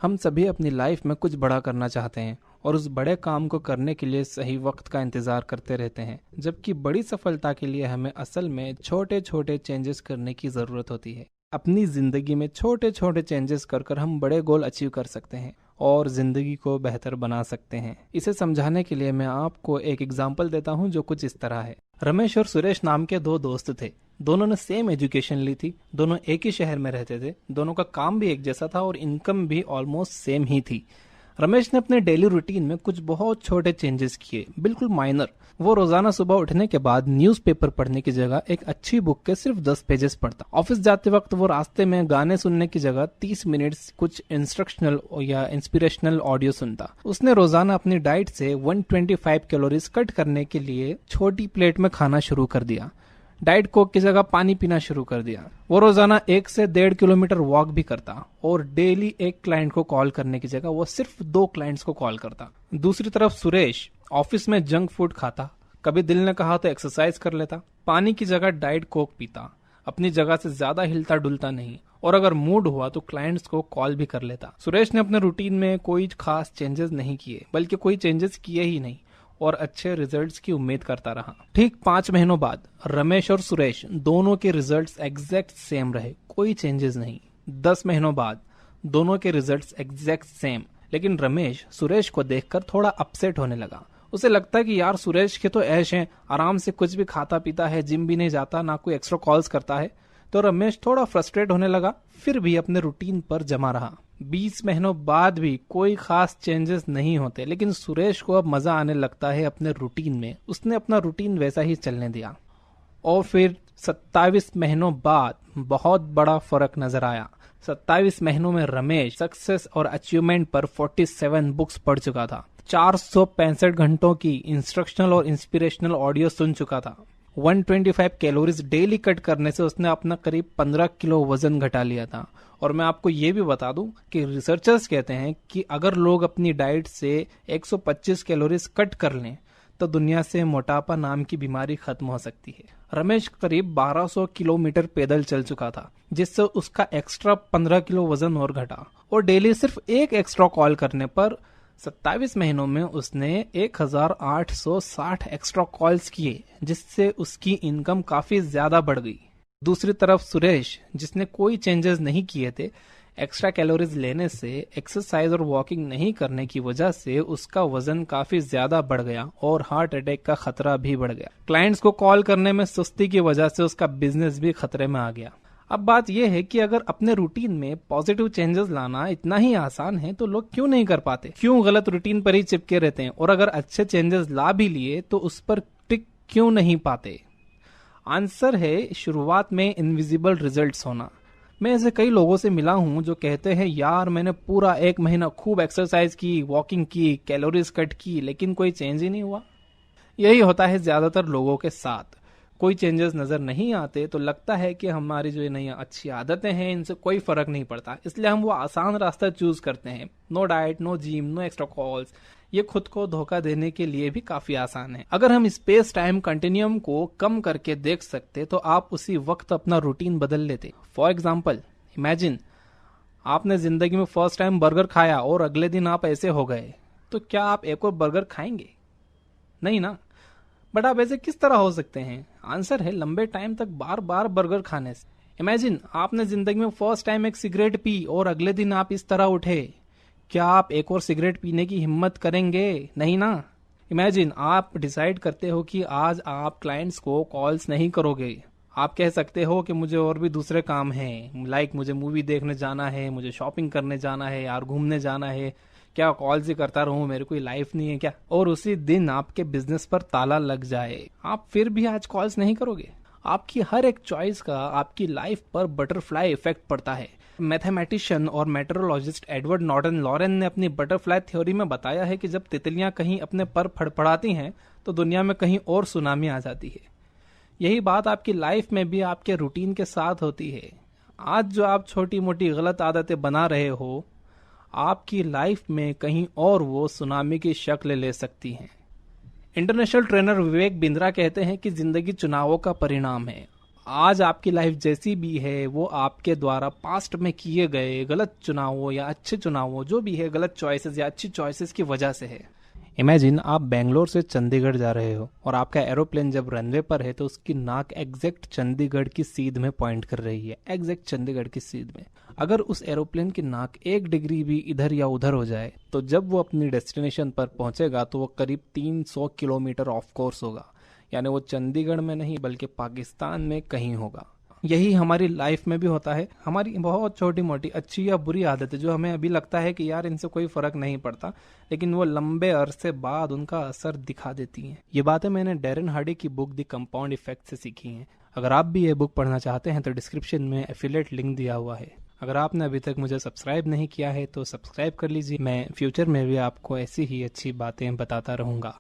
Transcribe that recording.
हम सभी अपनी लाइफ में कुछ बड़ा करना चाहते हैं और उस बड़े काम को करने के लिए सही वक्त का इंतजार करते रहते हैं, जबकि बड़ी सफलता के लिए हमें असल में छोटे छोटे चेंजेस करने की ज़रूरत होती है। अपनी ज़िंदगी में छोटे छोटे चेंजेस कर कर हम बड़े गोल अचीव कर सकते हैं और ज़िंदगी को बेहतर बना सकते हैं। इसे समझाने के लिए मैं आपको एक एग्जाम्पल देता हूँ जो कुछ इस तरह है। रमेश और सुरेश नाम के दो दोस्त थे। दोनों ने सेम एजुकेशन ली थी, दोनों एक ही शहर में रहते थे, दोनों का काम भी एक जैसा था और इनकम भी ऑलमोस्ट सेम ही थी। रमेश ने अपने डेली रूटीन में कुछ बहुत छोटे चेंजेस किए, बिल्कुल माइनर। वो रोजाना सुबह उठने के बाद न्यूज़पेपर पढ़ने की जगह एक अच्छी बुक के सिर्फ 10 पेजेस पढ़ता। ऑफिस जाते वक्त वो रास्ते में गाने सुनने की जगह 30 मिनट कुछ इंस्ट्रक्शनल या इंस्पिरेशनल ऑडियो सुनता। उसने रोजाना अपनी डाइट से 125 कैलोरीज कट करने के लिए छोटी प्लेट में खाना शुरू कर दिया। डाइट कोक की जगह पानी पीना शुरू कर दिया। वो रोजाना 1 से 1.5 किलोमीटर वॉक भी करता और डेली एक क्लाइंट को कॉल करने की जगह वो सिर्फ 2 क्लाइंट्स को कॉल करता। दूसरी तरफ सुरेश ऑफिस में जंक फूड खाता, कभी दिल ने कहा तो एक्सरसाइज कर लेता, पानी की जगह डाइट कोक पीता, अपनी जगह से ज्यादा हिलता डुलता नहीं और अगर मूड हुआ तो क्लाइंट्स को कॉल भी कर लेता। सुरेश ने अपने रूटीन में कोई खास चेंजेस नहीं किए, बल्कि कोई चेंजेस किए ही नहीं और अच्छे रिजल्ट्स की उम्मीद करता रहा। ठीक 5 महीनों बाद रमेश और सुरेश दोनों के रिजल्ट्स एग्जैक्ट सेम रहे, कोई चेंजेस नहीं। 10 महीनों बाद दोनों के रिजल्ट्स एग्जैक्ट सेम, लेकिन रमेश सुरेश को देखकर थोड़ा अपसेट होने लगा। उसे लगता है कि यार सुरेश के तो ऐश हैं, आराम से कुछ भी खाता पीता है, जिम भी नहीं जाता, ना कोई एक्स्ट्रा कॉल्स करता है। तो रमेश थोड़ा फ्रस्ट्रेट होने लगा, फिर भी अपने रूटीन पर जमा रहा। 20 महीनों बाद भी कोई खास चेंजेस नहीं होते, लेकिन सुरेश को अब मजा आने लगता है अपने रूटीन में। उसने अपना रूटीन वैसा ही चलने दिया और फिर 27 महीनों बाद बहुत बड़ा फर्क नजर आया। 27 महीनों में रमेश सक्सेस और अचीवमेंट पर 47 बुक्स पढ़ चुका था, 465 घंटों की इंस्ट्रक्शनल और इंस्पिरेशनल ऑडियो सुन चुका था। 125 कैलोरीज डेली कट करने से उसने अपना करीब 15 किलो वजन घटा लिया था। और मैं आपको ये भी बता दूं कि रिसर्चर्स कहते हैं कि अगर लोग अपनी डाइट से 125 कैलोरीज कट कर लें तो दुनिया से मोटापा नाम की बीमारी खत्म हो सकती है। रमेश करीब 1200 किलोमीटर पैदल चल चुका था, जिससे उसका एक्स्ट्रा 15 किलो वजन और घटा। और डेली सिर्फ एक एक्स्ट्रा कॉल करने पर 27 महीनों में उसने 1860 एक्स्ट्रा कॉल्स किए, जिससे उसकी इनकम काफी ज्यादा बढ़ गई। दूसरी तरफ सुरेश, जिसने कोई चेंजेस नहीं किए थे, एक्स्ट्रा कैलोरीज लेने से, एक्सरसाइज और वॉकिंग नहीं करने की वजह से उसका वजन काफी ज्यादा बढ़ गया और हार्ट अटैक का खतरा भी बढ़ गया। क्लाइंट्स को कॉल करने में सुस्ती की वजह से उसका बिजनेस भी खतरे में आ गया। अब बात यह है कि अगर अपने रूटीन में पॉजिटिव चेंजेस लाना इतना ही आसान है तो लोग क्यों नहीं कर पाते, क्यों गलत रूटीन पर ही चिपके रहते हैं, और अगर अच्छे चेंजेस ला भी लिए तो उस पर टिक क्यों नहीं पाते? आंसर है शुरुआत में इनविजिबल रिजल्ट्स होना। मैं ऐसे कई लोगों से मिला हूं जो कहते हैं यार मैंने पूरा 1 महीना खूब एक्सरसाइज की, वॉकिंग की, कैलोरीज कट की, लेकिन कोई चेंज ही नहीं हुआ। यही होता है ज्यादातर लोगों के साथ। कोई चेंजेस नजर नहीं आते तो लगता है कि हमारी जो नई अच्छी आदतें हैं इनसे कोई फर्क नहीं पड़ता, इसलिए हम वो आसान रास्ता चूज करते हैं। No diet, no gym, no extra calls. ये खुद को धोखा देने के लिए भी काफी आसान है। अगर हम स्पेस टाइम कंटिन्यूम को कम करके देख सकते तो आप उसी वक्त अपना रूटीन बदल लेते। फॉर एग्जाम्पल, इमेजिन आपने जिंदगी में फर्स्ट टाइम बर्गर खाया और अगले दिन आप ऐसे हो गए, तो क्या आप एक और बर्गर खाएंगे? नहीं ना। बट आप ऐसे किस तरह हो सकते हैं? आंसर है लंबे टाइम तक बार बार बर्गर खाने से। इमेजिन आपने जिंदगी में फर्स्ट टाइम एक सिगरेट पी और अगले दिन आप इस तरह उठे, क्या आप एक और सिगरेट पीने की हिम्मत करेंगे? नहीं ना। इमेजिन आप डिसाइड करते हो कि आज आप क्लाइंट्स को कॉल्स नहीं करोगे। आप कह सकते हो कि मुझे और भी दूसरे काम हैं, लाइक मुझे मूवी देखने जाना है, मुझे शॉपिंग करने जाना है, यार घूमने जाना है, क्या कॉल्स ही करता रहूं, मेरे कोई लाइफ नहीं है क्या? और उसी दिन आपके बिजनेस पर ताला लग जाए, आप फिर भी आज कॉल्स नहीं करोगे। आपकी हर एक चॉइस का आपकी लाइफ पर बटरफ्लाई इफेक्ट पड़ता है। मैथमेटिशियन और मेट्रोलॉजिस्ट एडवर्ड नॉर्टन लॉरेन ने अपनी बटरफ्लाई थ्योरी में बताया है कि जब तितलियां कहीं अपने पर फड़फड़ाती हैं तो दुनिया में कहीं और सुनामी आ जाती है। यही बात आपकी लाइफ में भी आपके रूटीन के साथ होती है। आज जो आप छोटी मोटी गलत आदतें बना रहे हो, आपकी लाइफ में कहीं और वो सुनामी की शक्ल ले सकती हैं। इंटरनेशनल ट्रेनर विवेक बिंद्रा कहते हैं कि जिंदगी चुनावों का परिणाम है। आज आपकी लाइफ जैसी भी है वो आपके द्वारा पास्ट में किए गए गलत चुनावों या अच्छे चुनावों, जो भी है, गलत चॉइसेस या अच्छी चॉइसेस की वजह से है। इमेजिन आप बेंगलोर से चंडीगढ़ जा रहे हो और आपका एरोप्लेन जब रनवे पर है तो उसकी नाक एग्जैक्ट चंडीगढ़ की सीध में पॉइंट कर रही है, एग्जैक्ट चंडीगढ़ की सीध में। अगर उस एरोप्लेन की नाक 1 डिग्री भी इधर या उधर हो जाए तो जब वो अपनी डेस्टिनेशन पर पहुंचेगा तो वो करीब 300 किलोमीटर ऑफ कोर्स होगा, यानी वो चंडीगढ़ में नहीं बल्कि पाकिस्तान में कहीं होगा। यही हमारी लाइफ में भी होता है। हमारी बहुत छोटी मोटी अच्छी या बुरी आदतें जो हमें अभी लगता है कि यार इनसे कोई फर्क नहीं पड़ता, लेकिन वो लंबे अरसे बाद उनका असर दिखा देती हैं। ये बातें मैंने डैरेन हार्डी की बुक द कंपाउंड इफेक्ट से सीखी हैं। अगर आप भी ये बुक पढ़ना चाहते हैं तो डिस्क्रिप्शन में एफिलिएट लिंक दिया हुआ है। अगर आपने अभी तक मुझे सब्सक्राइब नहीं किया है तो सब्सक्राइब कर लीजिए। मैं फ्यूचर में भी आपको ऐसी ही अच्छी बातें बताता रहूँगा।